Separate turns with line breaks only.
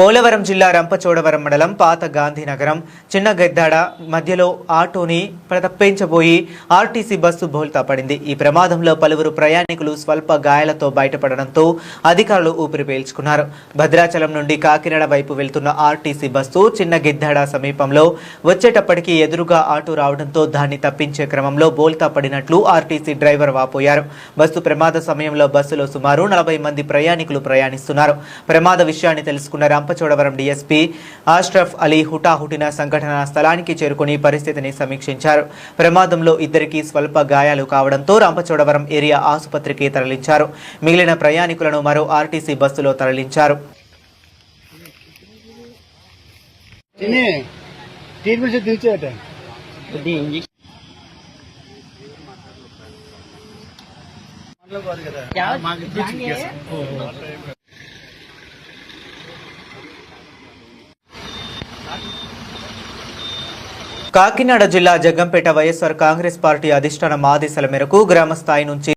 పోలవరం జిల్లా రంపచోడవరం మండలం పాత గాంధీనగరం చిన్న గెద్దాడ మధ్యలో ఆటోని తప్పించబోయి ఆర్టీసీ బస్సు బోల్తా పడింది. ఈ ప్రమాదంలో పలువురు ప్రయాణికులు స్వల్ప గాయాలతో బయటపడడంతో అధికారులు ఊపిరి పీల్చుకున్నారు. భద్రాచలం నుండి కాకినాడ వైపు వెళ్తున్న ఆర్టీసీ బస్సు చిన్న గెద్దాడ సమీపంలో వచ్చేటప్పటికి ఎదురుగా ఆటో రావడంతో దాన్ని తప్పించే క్రమంలో బోల్తా పడినట్లు ఆర్టీసీ డ్రైవర్ వాపోయారు. బస్సు ప్రమాద సమయంలో బస్సులో సుమారు 40 మంది ప్రయాణికులు ప్రయాణిస్తున్నారు. ప్రమాద విషయాన్ని తెలుసుకున్న రంపచోడవరం డీఎస్పీ అష్రఫ్ అలీ హుటాహుటిన సంఘటనా స్థలానికి చేరుకుని పరిస్థితిని సమీక్షించారు. ప్రమాదంలో ఇద్దరికి స్వల్ప గాయాలు కావడంతో రంపచోడవరం ఏరియా ఆసుపత్రికి తరలించారు. మిగిలిన ప్రయాణికులను మరో ఆర్టీసీ బస్సులో తరలించారు. కాకినాడ జిల్లా జగ్గంపేట వైఎస్ఆర్ కాంగ్రెస్ పార్టీ అధిష్టానం ఆదేశాల మేరకు గ్రామ స్థాయి నుంచి